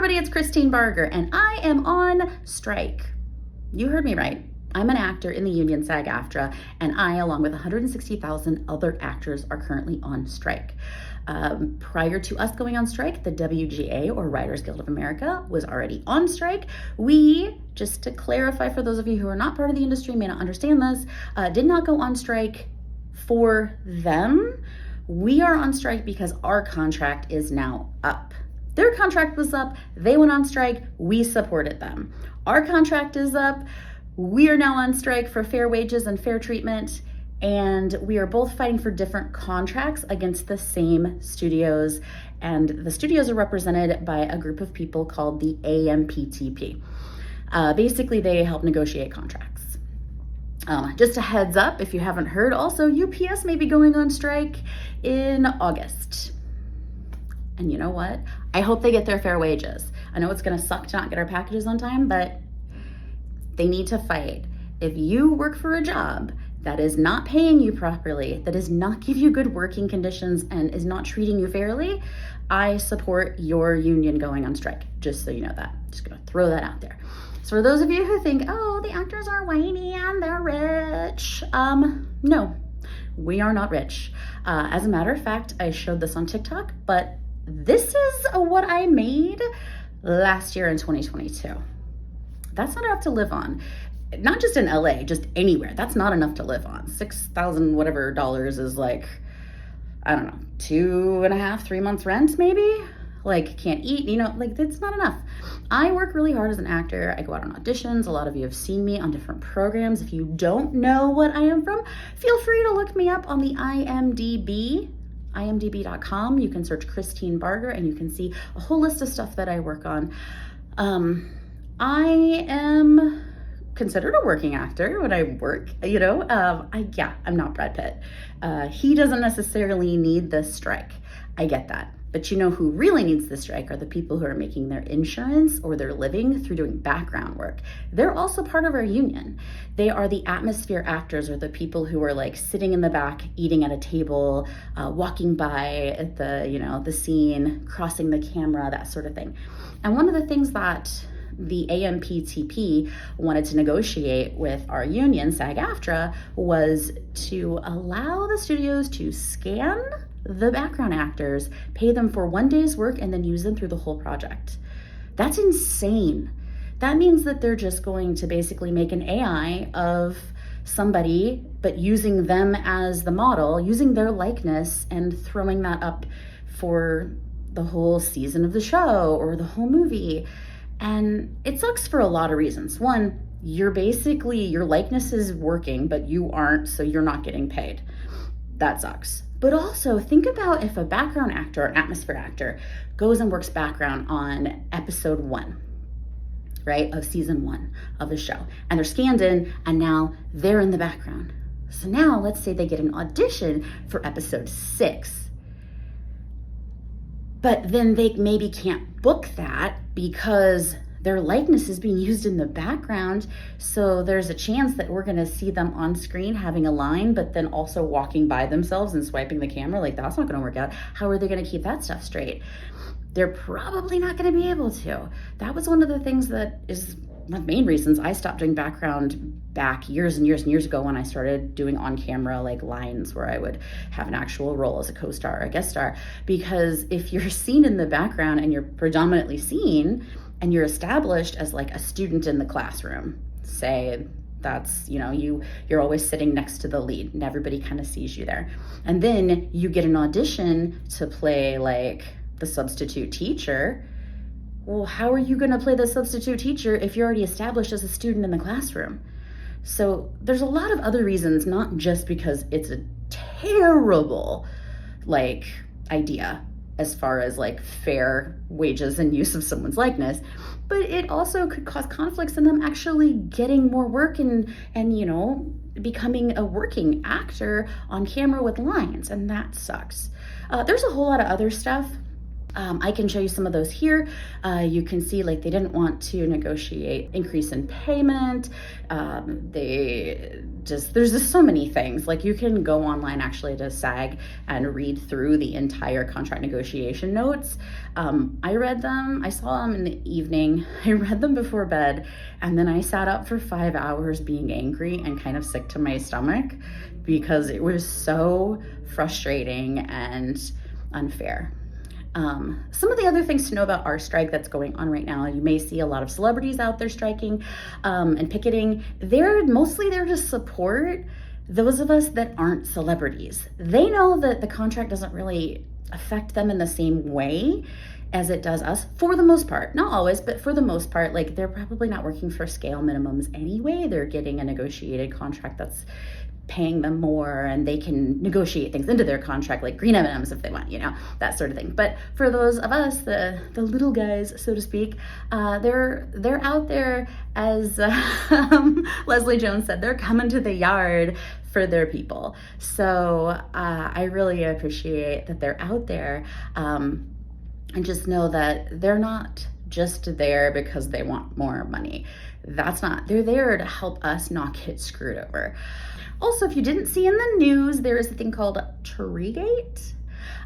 everybody, it's Christine Barger, and I am on strike. You heard me right. I'm an actor in the union SAG-AFTRA, and I, along with 160,000 other actors, are currently on strike. Prior to us going on strike, the WGA, or Writers Guild of America, was already on strike. We, just to clarify for those of you who are not part of the industry, may not understand this, did not go on strike for them. We are on strike because our contract is now up. Their contract was up, they went on strike, we supported them. Our contract is up, we are now on strike for fair wages and fair treatment, and we are both fighting for different contracts against the same studios, and the studios are represented by a group of people called the AMPTP. Basically, they help negotiate contracts. Just a heads up, if you haven't heard, also UPS may be going on strike in August. And you know what? I hope they get their fair wages. I know it's gonna suck to not get our packages on time, but they need to fight. If you work for a job that is not paying you properly, that does not give you good working conditions, and is not treating you fairly, I support your union going on strike, just so you know that. Just gonna throw that out there. So for those of you who think, oh, the actors are whiny and they're rich, no, we are not rich. As a matter of fact, I showed this on TikTok, but this is what I made last year in 2022. That's not enough to live on. Not just in LA, just anywhere. That's not enough to live on. $6,000 whatever dollars is like, I don't know, 2.5, 3 months rent maybe? Like, can't eat, you know, like it's not enough. I work really hard as an actor. I go out on auditions. A lot of you have seen me on different programs. If you don't know what I am from, feel free to look me up on the IMDb. imdb.com. You can search Christine Barger and you can see a whole list of stuff that I work on. I am considered a working actor when I work, you know. I'm not Brad Pitt. He doesn't necessarily need the strike. I get that. But you know who really needs the strike are the people who are making their insurance or their living through doing background work. They're also part of our union. They are the atmosphere actors, or the people who are like sitting in the back, eating at a table, walking by at the scene, crossing the camera, that sort of thing. And one of the things that the AMPTP wanted to negotiate with our union, SAG-AFTRA, was to allow the studios to scan the background actors, pay them for 1 day's work, and then use them through the whole project. That's insane. That means that they're just going to basically make an AI of somebody, but using them as the model, using their likeness and throwing that up for the whole season of the show or the whole movie. And it sucks for a lot of reasons. One, your likeness is working, but you aren't, so you're not getting paid. That sucks. But also think about if a background actor or atmosphere actor goes and works background on episode 1, right, of season 1 of the show, and they're scanned in, and now they're in the background. So now let's say they get an audition for episode 6, but then they maybe can't book that because their likeness is being used in the background. So there's a chance that we're gonna see them on screen having a line, but then also walking by themselves and swiping the camera. Like, that's not gonna work out. How are they gonna keep that stuff straight? They're probably not gonna be able to. That was one of the things that is one of the main reasons I stopped doing background back years and years and years ago when I started doing on-camera like lines where I would have an actual role as a co-star or a guest star. Because if you're seen in the background and you're predominantly seen, and you're established as like a student in the classroom, say that's, you're always sitting next to the lead and everybody kind of sees you there. And then you get an audition to play like the substitute teacher. Well, how are you gonna play the substitute teacher if you're already established as a student in the classroom? So there's a lot of other reasons, not just because it's a terrible idea as far as fair wages and use of someone's likeness, but it also could cause conflicts in them actually getting more work and becoming a working actor on camera with lines, and that sucks. There's a whole lot of other stuff. I can show you some of those here. You can see like they didn't want to negotiate increase in payment. There's just so many things. Like you can go online actually to SAG and read through the entire contract negotiation notes. I read them, I saw them in the evening, I read them before bed, and then I sat up for 5 hours being angry and kind of sick to my stomach because it was so frustrating and unfair. Some of the other things to know about our strike that's going on right now, you may see a lot of celebrities out there striking and picketing. They're mostly there to support those of us that aren't celebrities. They know that the contract doesn't really affect them in the same way as it does us, for the most part. Not always, but for the most part. Like they're probably not working for scale minimums anyway. They're getting a negotiated contract that's paying them more, and they can negotiate things into their contract like green M&Ms if they want, you know, that sort of thing. But for those of us, the little guys, so to speak, they're out there, as Leslie Jones said, they're coming to the yard for their people. So I really appreciate that they're out there, and just know that they're not just there because they want more money. They're there to help us not get screwed over. Also, if you didn't see in the news, there is a thing called Treegate.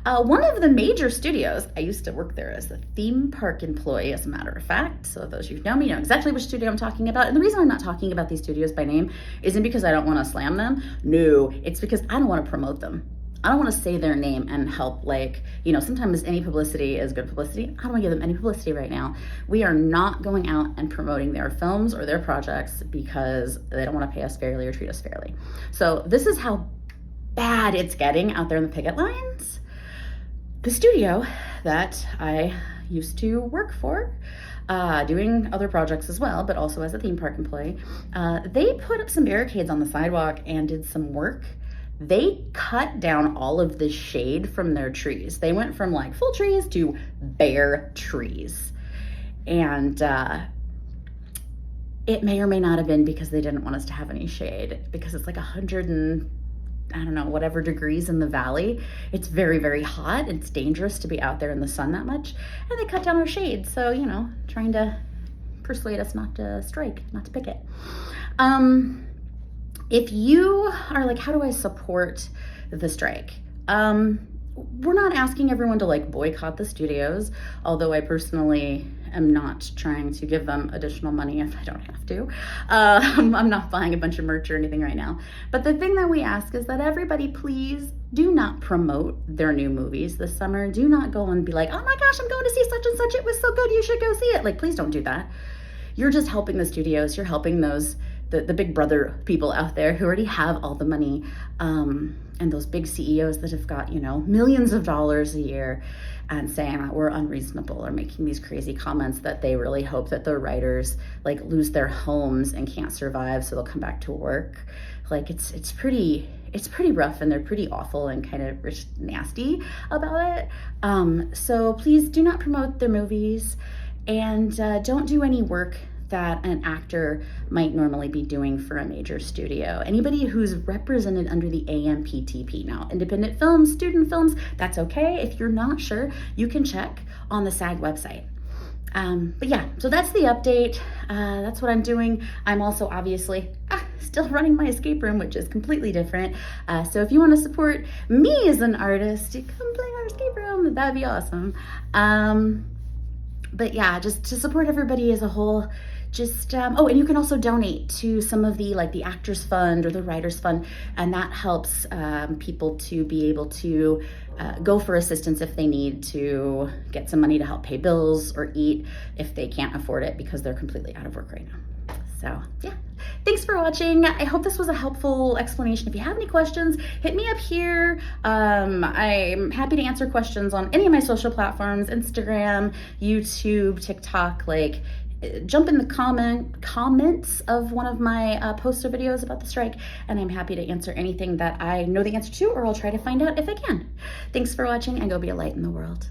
One of the major studios, I used to work there as a theme park employee, as a matter of fact. So those of you who know me know exactly which studio I'm talking about. And the reason I'm not talking about these studios by name isn't because I don't want to slam them. No, it's because I don't want to promote them. I don't want to say their name and help, like, you know, sometimes any publicity is good publicity. I don't want to give them any publicity right now. We are not going out and promoting their films or their projects because they don't want to pay us fairly or treat us fairly. So this is how bad it's getting out there in the picket lines. The studio that I used to work for, doing other projects as well, but also as a theme park employee, they put up some barricades on the sidewalk and did some work. They cut down all of the shade from their trees. They went from like full trees to bare trees. And it may or may not have been because they didn't want us to have any shade, because it's like 100 and I don't know, whatever degrees in the valley. It's very, very hot. It's dangerous to be out there in the sun that much. And they cut down our shade. So, you know, trying to persuade us not to strike, not to picket. If you are like, how do I support the strike? We're not asking everyone to like boycott the studios, although I personally am not trying to give them additional money if I don't have to. I'm not buying a bunch of merch or anything right now. But the thing that we ask is that everybody please do not promote their new movies this summer. Do not go and be like, oh my gosh, I'm going to see such and such. It was so good. You should go see it. Like, please don't do that. You're just helping the studios. You're helping those the big brother people out there who already have all the money, and those big CEOs that have got, you know, millions of dollars a year, and saying that we're unreasonable or making these crazy comments that they really hope that the writers like lose their homes and can't survive so they'll come back to work. Like it's pretty rough, and they're pretty awful and kind of nasty about it. So please do not promote their movies, and don't do any work that an actor might normally be doing for a major studio. Anybody who's represented under the AMPTP. Now, independent films, student films, that's okay. If you're not sure, you can check on the SAG website. But yeah, so that's the update. That's what I'm doing. I'm also obviously still running my escape room, which is completely different. So if you want to support me as an artist, come play our escape room. That'd be awesome. But yeah, just to support everybody as a whole. Just, oh, and you can also donate to some of the, like the Actors Fund or the Writers Fund, and that helps people to be able to go for assistance if they need to get some money to help pay bills or eat if they can't afford it because they're completely out of work right now. So yeah, thanks for watching. I hope this was a helpful explanation. If you have any questions, hit me up here. I'm happy to answer questions on any of my social platforms, Instagram, YouTube, TikTok, like jump in the comments of one of my posts or videos about the strike, and I'm happy to answer anything that I know the answer to, or I'll try to find out if I can. Thanks for watching, and go be a light in the world.